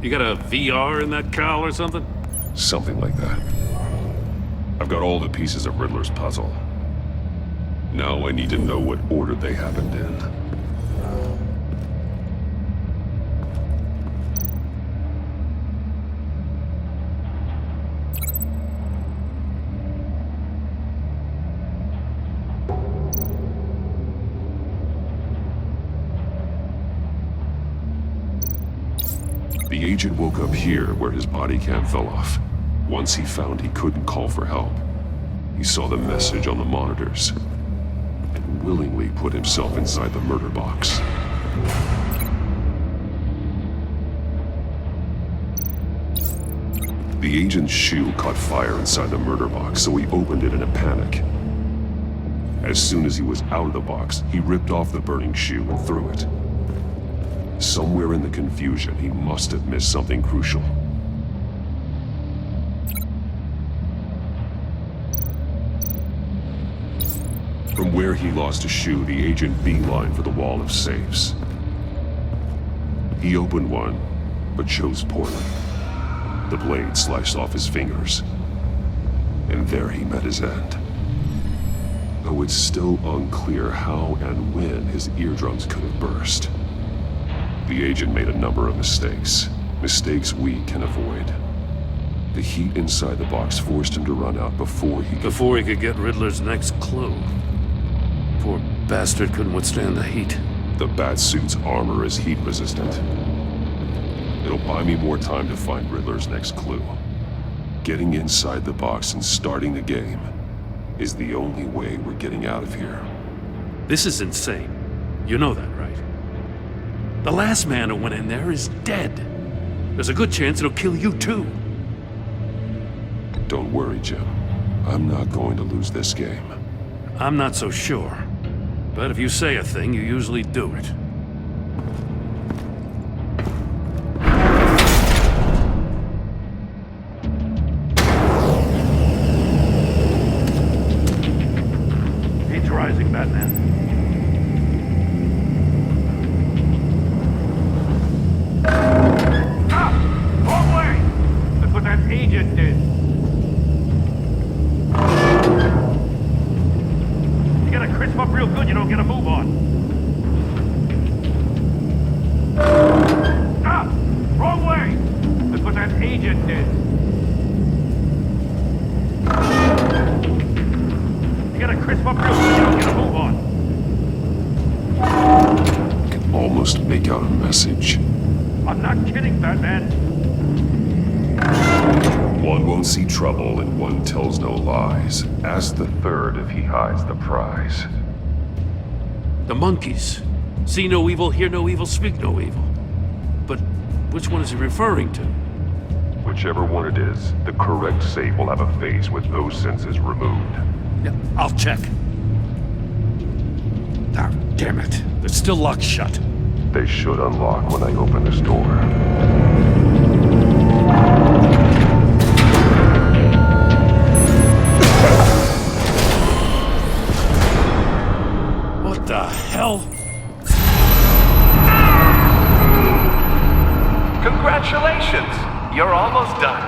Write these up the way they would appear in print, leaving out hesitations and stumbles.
You got a VR in that cowl or something? Something like that. I've got all the pieces of Riddler's puzzle. Now I need to know what order they happened in. The agent woke up here where his body cam fell off. Once he found he couldn't call for help, he saw the message on the monitors and willingly put himself inside the murder box. The agent's shoe caught fire inside the murder box, so he opened it in a panic. As soon as he was out of the box, he ripped off the burning shoe and threw it. Somewhere in the confusion, he must have missed something crucial. From where he lost a shoe, the agent beelined for the wall of safes. He opened one, but chose poorly. The blade sliced off his fingers, and there he met his end. Though it's still unclear how and when his eardrums could have burst. The agent made a number of mistakes. Mistakes we can avoid. The heat inside the box forced him to run out before he could get Riddler's next clue. Poor bastard couldn't withstand the heat. The Batsuit's armor is heat resistant. It'll buy me more time to find Riddler's next clue. Getting inside the box and starting the game is the only way we're getting out of here. This is insane. You know that, right? The last man who went in there is dead. There's a good chance it'll kill you too. Don't worry, Jim. I'm not going to lose this game. I'm not so sure. But if you say a thing, you usually do it. Heat's rising, Batman. Agent did. You gotta crisp up real good, you don't get a move on. Stop! Wrong way! That's what that agent did. You gotta crisp up real good, you don't get a move on. I can almost make out a message. I'm not kidding, Batman. One won't see trouble and one tells no lies. Ask the third if he hides the prize. The monkeys. See no evil, hear no evil, speak no evil. But which one is he referring to? Whichever one it is, the correct safe will have a face with those senses removed. Yeah, I'll check. Ah, damn it. They're still locked shut. They should unlock when I open this door. What the hell? Congratulations! You're almost done.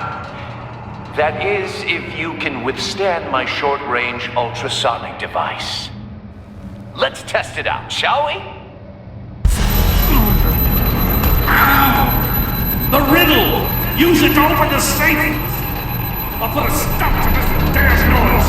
That is, if you can withstand my short-range ultrasonic device. Let's test it out, shall we? The riddle! Use it to open the safe! I'll put a stop to this damn noise!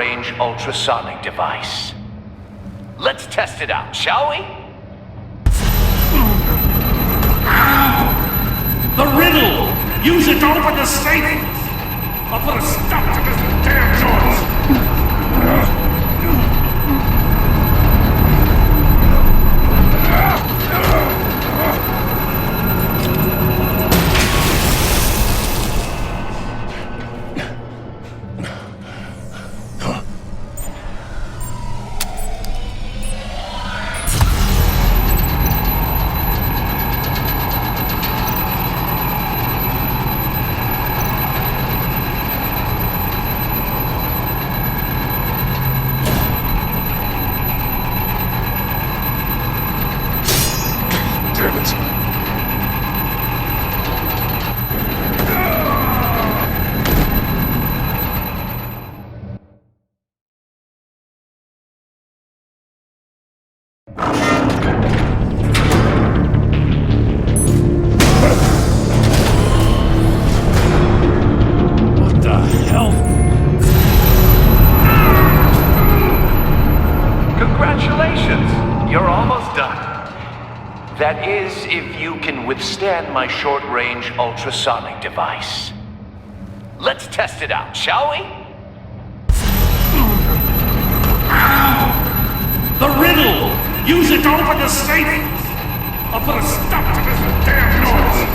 short-range ultrasonic device. Let's test it out, shall we? The riddle! Use it to open the safe! I'll put a stop to this damn noise! Damn it. What the hell? Congratulations! You're almost done. That is, if you can withstand my short-range ultrasonic device. Let's test it out, shall we? The riddle! Use it to open the safe! I'll put a stop to this damn noise!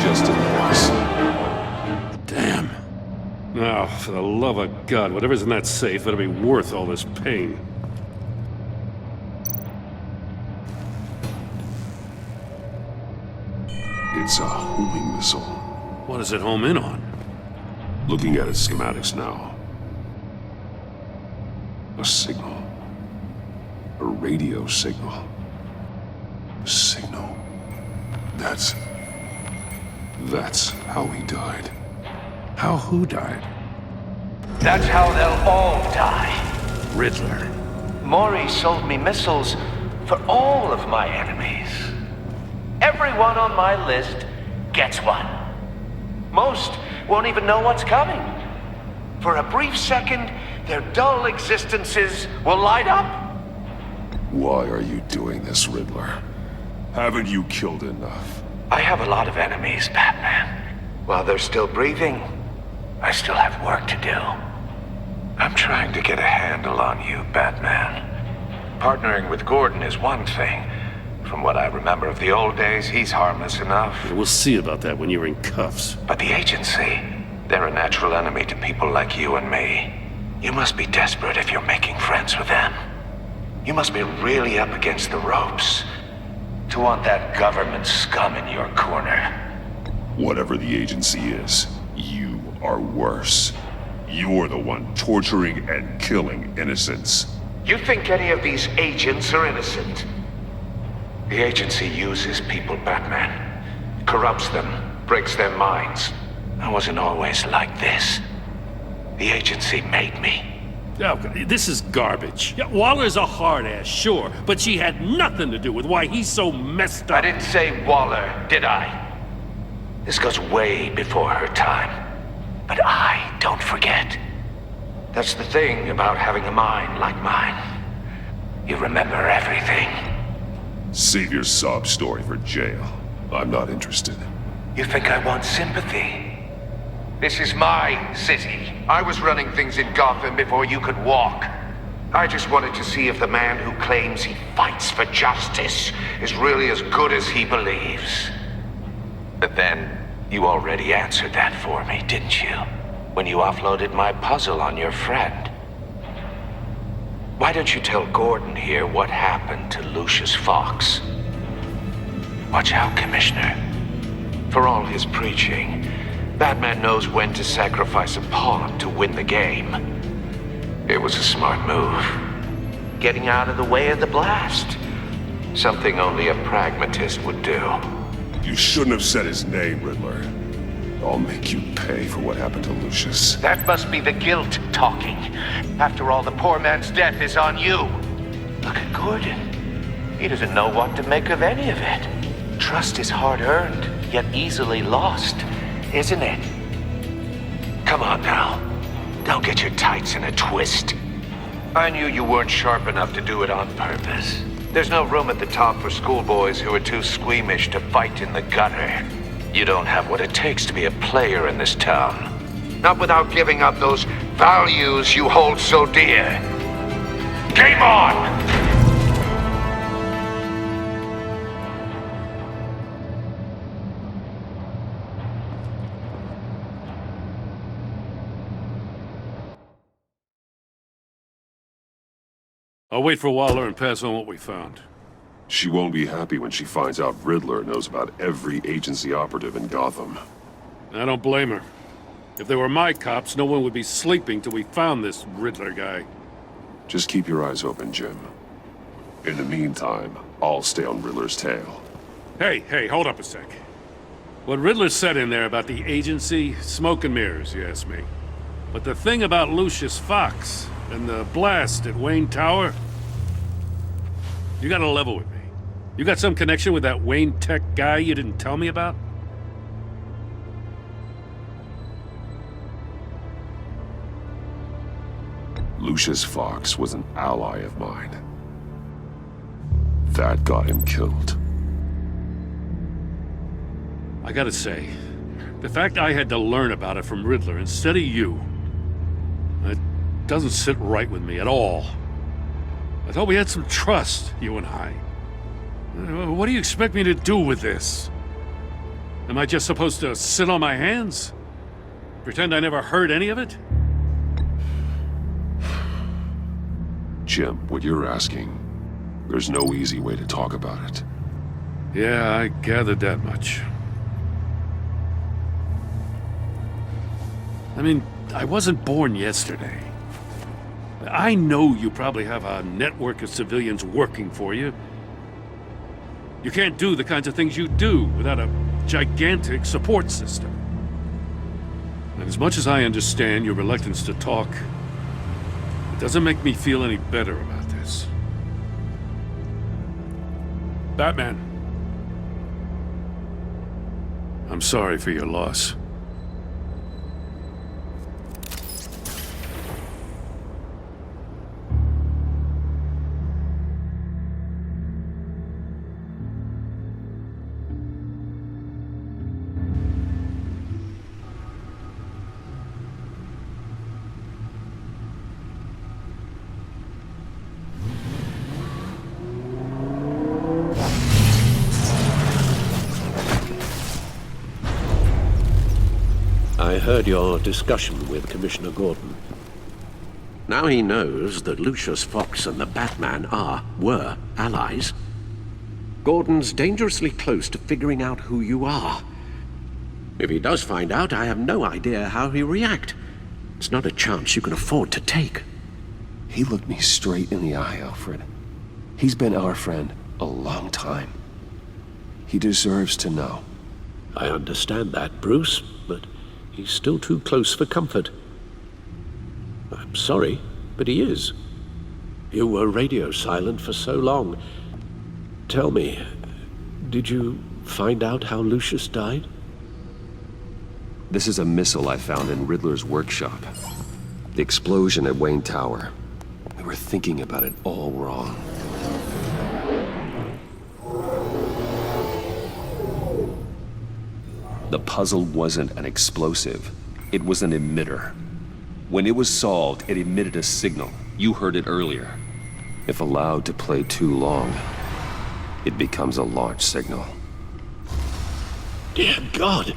Just a mess. Damn. Now, for the love of God, whatever's in that safe better be worth all this pain. It's a homing missile. What does it home in on? Looking at its schematics now. A signal. A radio signal. A signal. That's how he died. How who died? That's how they'll all die. Riddler. Maury sold me missiles for all of my enemies. Everyone on my list gets one. Most won't even know what's coming. For a brief second, their dull existences will light up. Why are you doing this, Riddler? Haven't you killed enough? I have a lot of enemies, Batman. While they're still breathing, I still have work to do. I'm trying to get a handle on you, Batman. Partnering with Gordon is one thing. From what I remember of the old days, he's harmless enough. We'll see about that when you're in cuffs. But the agency, they're a natural enemy to people like you and me. You must be desperate if you're making friends with them. You must be really up against the ropes to want that government scum in your corner. Whatever the agency is, you are worse. You're the one torturing and killing innocents. You think any of these agents are innocent? The agency uses people, Batman. Corrupts them, breaks their minds. I wasn't always like this. The agency made me. Oh, this is garbage. Yeah, Waller's a hard ass, sure, but she had nothing to do with why he's so messed up. I didn't say Waller, did I? This goes way before her time. But I don't forget. That's the thing about having a mind like mine. You remember everything. Save your sob story for jail. I'm not interested. You think I want sympathy? This is my city. I was running things in Gotham before you could walk. I just wanted to see if the man who claims he fights for justice is really as good as he believes. But then, You already answered that for me, didn't you? When you offloaded my puzzle on your friend. Why don't you tell Gordon here what happened to Lucius Fox? Watch out, Commissioner. For all his preaching, Batman knows when to sacrifice a pawn to win the game. It was a smart move. Getting out of the way of the blast. Something only a pragmatist would do. You shouldn't have said his name, Riddler. I'll make you pay for what happened to Lucius. That must be the guilt talking. After all, the poor man's death is on you. Look at Gordon. He doesn't know what to make of any of it. Trust is hard-earned, yet easily lost, isn't it? Come on now. Don't get your tights in a twist. I knew you weren't sharp enough to do it on purpose. There's no room at the top for schoolboys who are too squeamish to fight in the gutter. You don't have what it takes to be a player in this town. Not without giving up those values you hold so dear. Game on! I'll wait for Waller and pass on what we found. She won't be happy when she finds out Riddler knows about every agency operative in Gotham. I don't blame her. If they were my cops, no one would be sleeping till we found this Riddler guy. Just keep your eyes open, Jim. In the meantime, I'll stay on Riddler's tail. Hey, hold up a sec. What Riddler said in there about the agency, smoke and mirrors, you ask me. But the thing about Lucius Fox and the blast at Wayne Tower, you gotta level with me. You got some connection with that Wayne Tech guy you didn't tell me about? Lucius Fox was an ally of mine. That got him killed. I gotta say, the fact I had to learn about it from Riddler instead of you, it doesn't sit right with me at all. I thought we had some trust, you and I. What do you expect me to do with this? Am I just supposed to sit on my hands? Pretend I never heard any of it? Jim, what you're asking, there's no easy way to talk about it. Yeah, I gathered that much. I mean, I wasn't born yesterday. I know you probably have a network of civilians working for you. You can't do the kinds of things you do without a gigantic support system. And as much as I understand your reluctance to talk, it doesn't make me feel any better about this. Batman. I'm sorry for your loss. I heard your discussion with Commissioner Gordon. Now he knows that Lucius Fox and the Batman were allies. Gordon's dangerously close to figuring out who you are. If he does find out, I have no idea how he'll react. It's not a chance you can afford to take. He looked me straight in the eye, Alfred. He's been our friend a long time. He deserves to know. I understand that, Bruce, but he's still too close for comfort. I'm sorry, but he is. You were radio silent for so long. Tell me, did you find out how Lucius died? This is a missile I found in Riddler's workshop. The explosion at Wayne Tower. We were thinking about it all wrong. The puzzle wasn't an explosive. It was an emitter. When it was solved, it emitted a signal. You heard it earlier. If allowed to play too long, it becomes a launch signal. Dear God!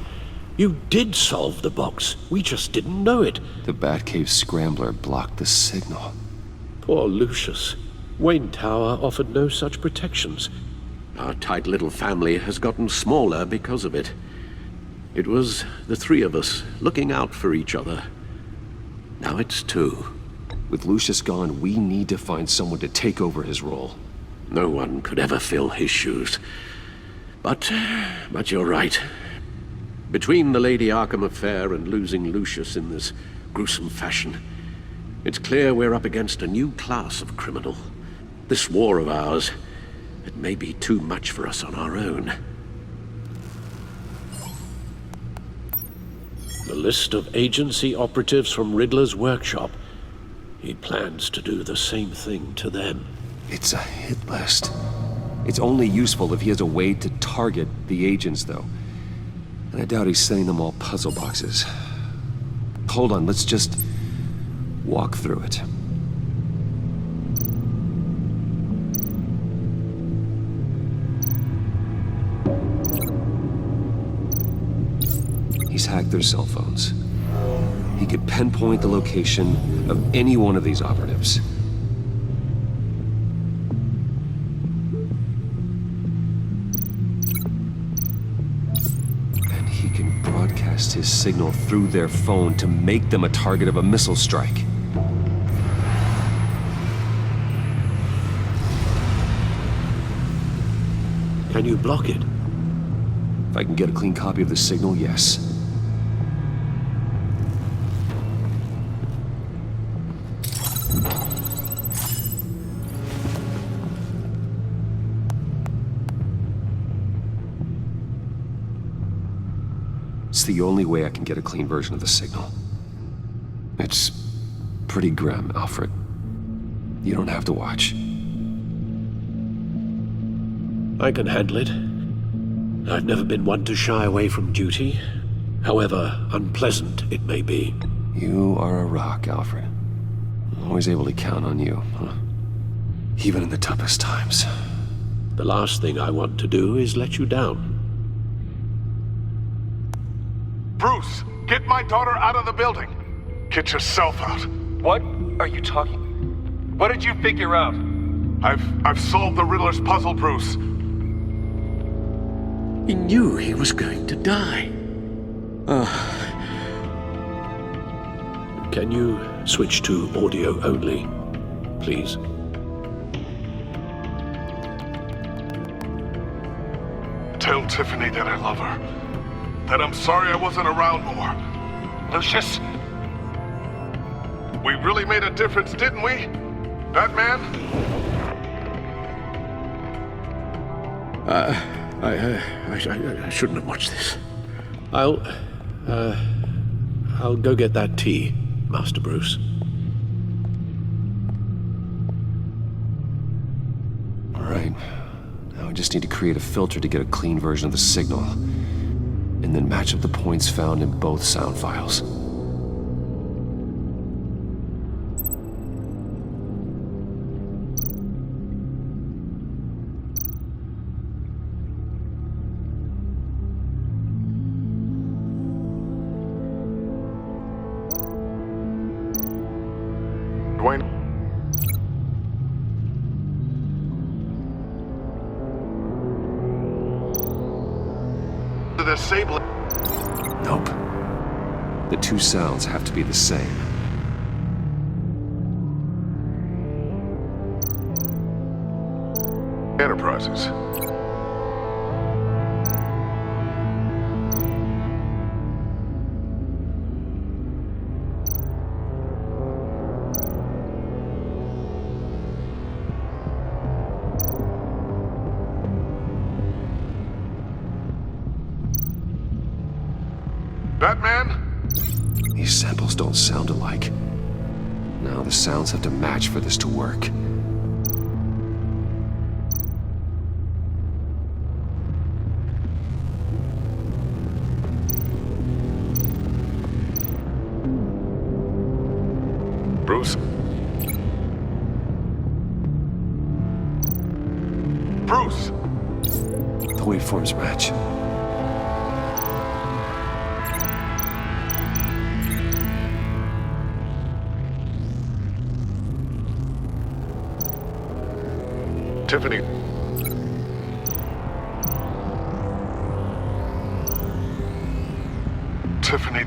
You did solve the box. We just didn't know it. The Batcave scrambler blocked the signal. Poor Lucius. Wayne Tower offered no such protections. Our tight little family has gotten smaller because of it. It was the three of us looking out for each other. Now it's two. With Lucius gone, we need to find someone to take over his role. No one could ever fill his shoes. But you're right. Between the Lady Arkham affair and losing Lucius in this gruesome fashion, it's clear we're up against a new class of criminal. This war of ours, it may be too much for us on our own. The list of agency operatives from Riddler's workshop. He plans to do the same thing to them. It's a hit list. It's only useful if he has a way to target the agents, though. And I doubt he's sending them all puzzle boxes. Hold on, let's just walk through it. He's hacked their cell phones. He could pinpoint the location of any one of these operatives. And he can broadcast his signal through their phone to make them a target of a missile strike. Can you block it? If I can get a clean copy of the signal, yes. It's the only way I can get a clean version of the signal. It's pretty grim, Alfred. You don't have to watch. I can handle it. I've never been one to shy away from duty, however unpleasant it may be. You are a rock, Alfred. I'm always able to count on you, huh? Even in the toughest times. The last thing I want to do is let you down. Bruce, get my daughter out of the building. Get yourself out. What are you talking? What did you figure out? I've solved the Riddler's puzzle, Bruce. He knew he was going to die. Can you switch to audio only, please? Tell Tiffany that I love her. That I'm sorry I wasn't around more. Lucius? We really made a difference, didn't we? Batman? I shouldn't have watched this. I'll go get that tea, Master Bruce. All right. Now I just need to create a filter to get a clean version of the signal, and then match up the points found in both sound files. Dwayne? The disable. Nope. The two sounds have to be the same. Enterprises. Batman? These samples don't sound alike. Now the sounds have to match for this to work. Bruce? Bruce! The waveforms match. Tiffany. Tiffany.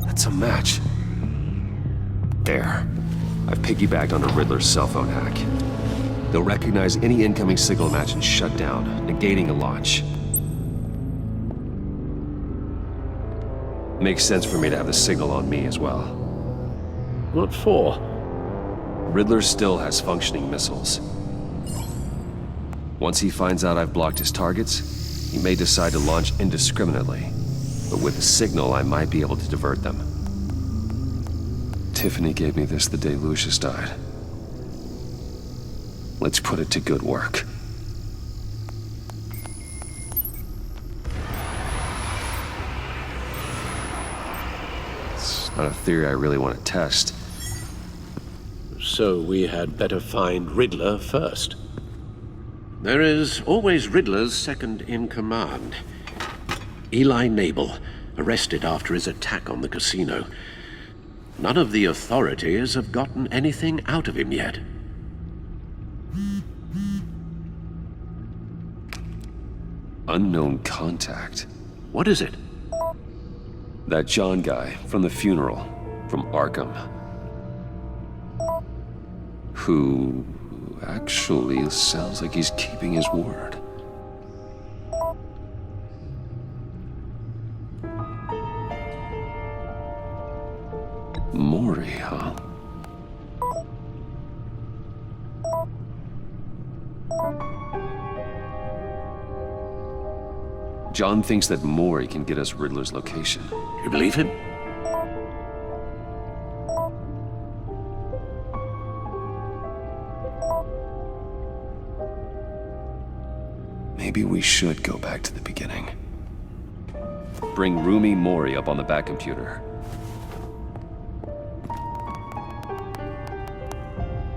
That's a match. There. I've piggybacked onto Riddler's cell phone hack. They'll recognize any incoming signal match and shut down, negating a launch. Makes sense for me to have the signal on me as well. What for? Riddler still has functioning missiles. Once he finds out I've blocked his targets, he may decide to launch indiscriminately. But with the signal, I might be able to divert them. Tiffany gave me this the day Lucius died. Let's put it to good work. It's not a theory I really want to test. So we had better find Riddler first. There is always Riddler's second in command. Eli Nabel, arrested after his attack on the casino. None of the authorities have gotten anything out of him yet. Unknown contact. What is it? That John guy from the funeral, from Arkham. Who actually sounds like he's keeping his word. Mori, huh? John thinks that Mori can get us Riddler's location. You believe him? Maybe we should go back to the beginning. Bring Rumi Mori up on the back computer.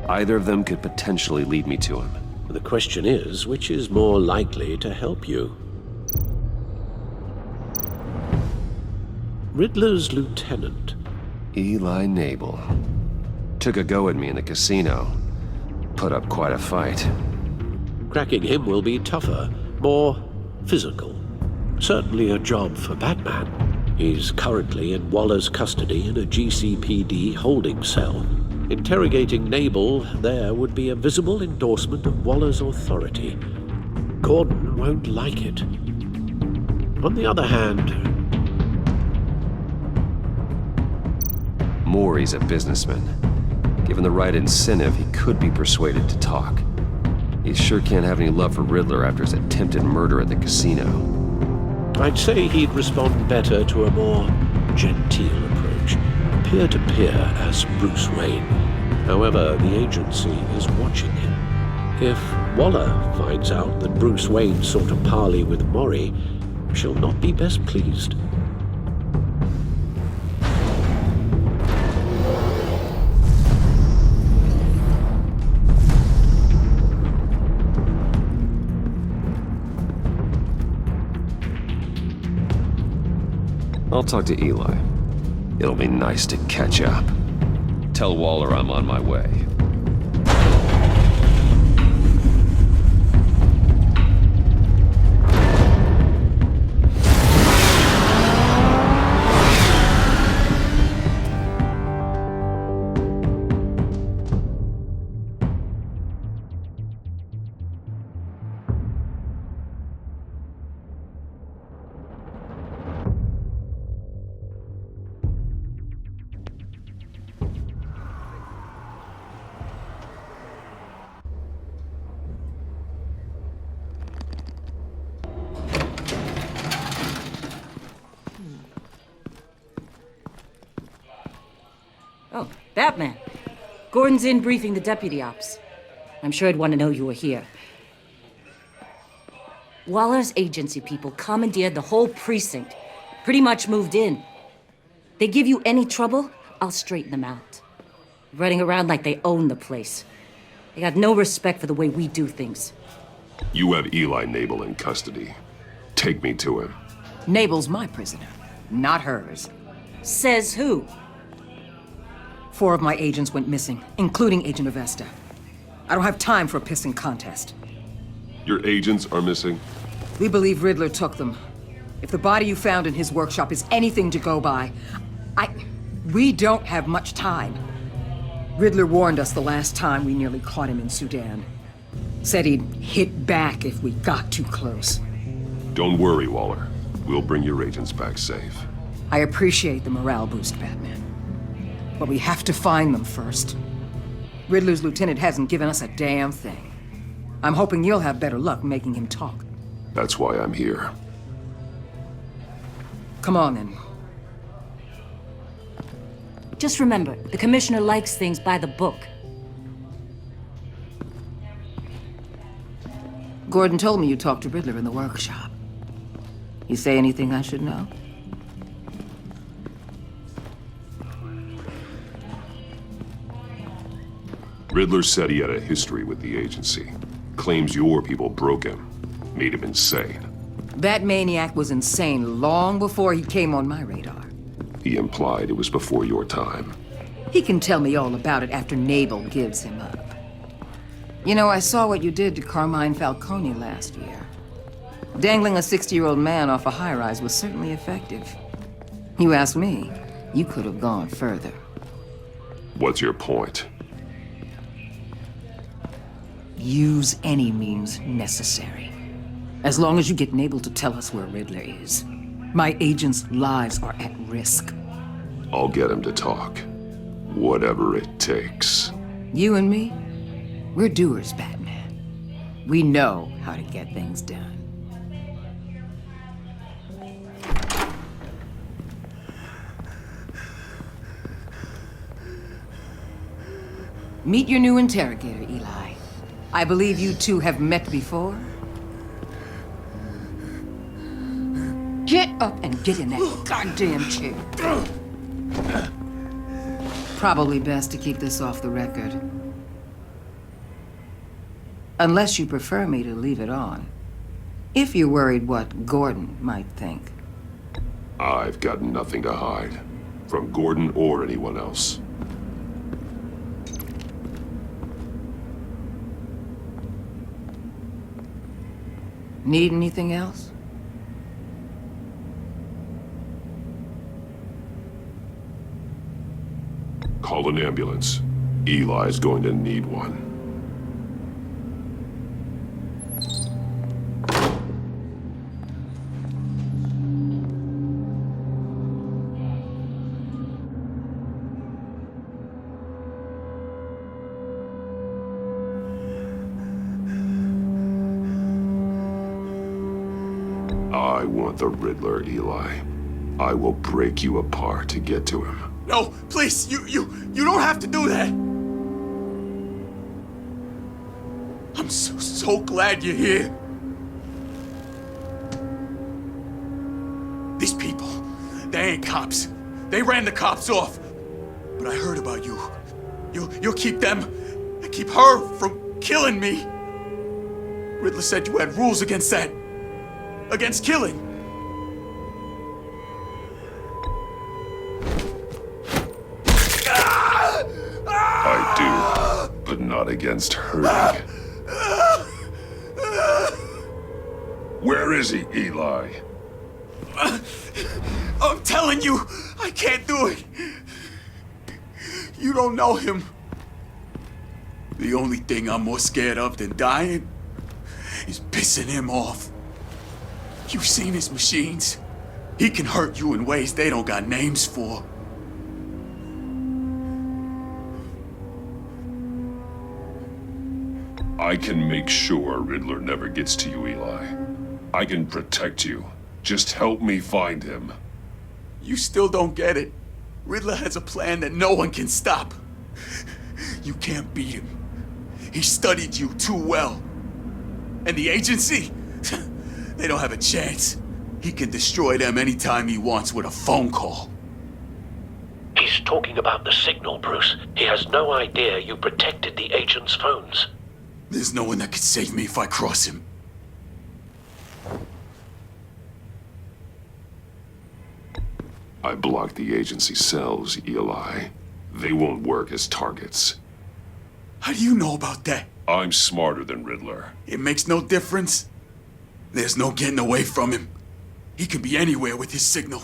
Either of them could potentially lead me to him. The question is, which is more likely to help you? Riddler's lieutenant. Eli Nabel. Took a go at me in the casino. Put up quite a fight. Cracking him will be tougher, more physical. Certainly a job for Batman. He's currently in Waller's custody in a GCPD holding cell. Interrogating Nabel there would be a visible endorsement of Waller's authority. Gordon won't like it. On the other hand, Mori's a businessman. Given the right incentive, he could be persuaded to talk. He sure can't have any love for Riddler after his attempted murder at the casino. I'd say he'd respond better to a more genteel approach, peer-to-peer as Bruce Wayne. However, the agency is watching him. If Waller finds out that Bruce Wayne sought a parley with Mori, she'll not be best pleased. I'll talk to Eli. It'll be nice to catch up. Tell Waller I'm on my way. Oh, Batman. Gordon's in briefing the deputy ops. I'm sure I'd want to know you were here. Waller's agency people commandeered the whole precinct. Pretty much moved in. They give you any trouble, I'll straighten them out. Running around like they own the place. They got no respect for the way we do things. You have Eli Nabel in custody. Take me to him. Nabel's my prisoner, not hers. Says who? 4 of my agents went missing, including Agent Avesta. I don't have time for a pissing contest. Your agents are missing? We believe Riddler took them. If the body you found in his workshop is anything to go by, we don't have much time. Riddler warned us the last time we nearly caught him in Sudan. Said he'd hit back if we got too close. Don't worry, Waller. We'll bring your agents back safe. I appreciate the morale boost, Batman. But we have to find them first. Riddler's lieutenant hasn't given us a damn thing. I'm hoping you'll have better luck making him talk. That's why I'm here. Come on, then. Just remember, the Commissioner likes things by the book. Gordon told me you talked to Riddler in the workshop. You say anything I should know? Riddler said he had a history with the agency. Claims your people broke him. Made him insane. That maniac was insane long before he came on my radar. He implied it was before your time. He can tell me all about it after Nabel gives him up. You know, I saw what you did to Carmine Falcone last year. Dangling a 60-year-old man off a high-rise was certainly effective. You ask me, you could have gone further. What's your point? Use any means necessary. As long as you get Nabel to tell us where Riddler is. My agents' lives are at risk. I'll get him to talk. Whatever it takes. You and me, we're doers, Batman. We know how to get things done. Meet your new interrogator, Eli. I believe you two have met before. Get up and get in that goddamn chair. Probably best to keep this off the record. Unless you prefer me to leave it on. If you're worried what Gordon might think. I've got nothing to hide. From Gordon or anyone else. Need anything else? Call an ambulance. Eli's going to need one. I want the Riddler, Eli. I will break you apart to get to him. No, please, you don't have to do that. I'm so glad you're here. These people, they ain't cops. They ran the cops off. But I heard about you. You'll keep them, keep her from killing me. Riddler said you had rules against that. Against killing. I do, but not against hurting. Where is he, Eli? I'm telling you, I can't do it. You don't know him. The only thing I'm more scared of than dying is pissing him off. You've seen his machines. He can hurt you in ways they don't got names for. I can make sure Riddler never gets to you, Eli. I can protect you. Just help me find him. You still don't get it. Riddler has a plan that no one can stop. You can't beat him. He studied you too well. And the agency? They don't have a chance. He can destroy them anytime he wants with a phone call. He's talking about the signal, Bruce. He has no idea you protected the agent's phones. There's no one that can save me if I cross him. I blocked the agency cells, Eli. They won't work as targets. How do you know about that? I'm smarter than Riddler. It makes no difference. There's no getting away from him. He could be anywhere with his signal.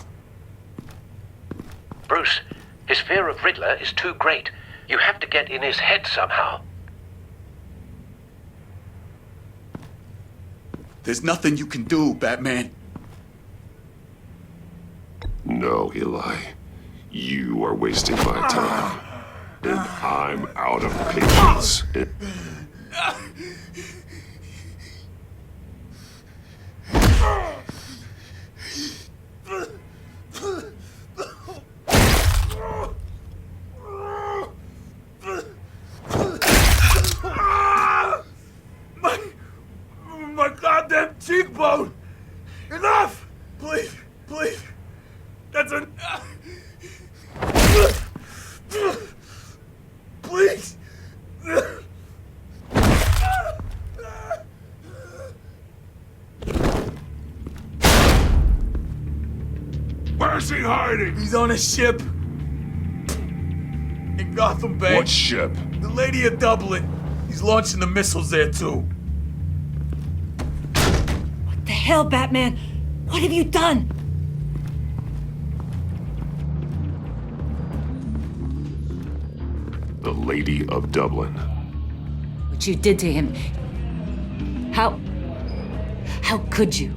Bruce, his fear of Riddler is too great. You have to get in his head somehow. There's nothing you can do, Batman. No, Eli. You are wasting my time. And I'm out of patience. My goddamn cheekbone! Enough! Please, please. That's an... Please! Where's he hiding? He's on a ship. In Gotham Bay. What ship? The Lady of Dublin. He's launching the missiles there, too. The hell, Batman? What have you done? The Lady of Dublin. What you did to him. How could you?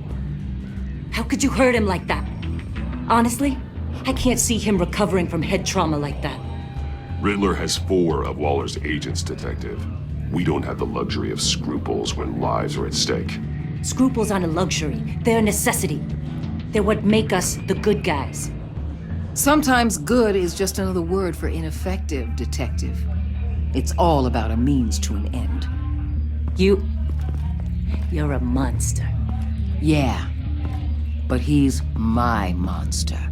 How could you hurt him like that? Honestly, I can't see him recovering from head trauma like that. Riddler has 4 of Waller's agents, Detective. We don't have the luxury of scruples when lives are at stake. Scruples aren't a luxury. They're a necessity. They're what make us the good guys. Sometimes good is just another word for ineffective, Detective. It's all about a means to an end. You're a monster. Yeah, but he's my monster.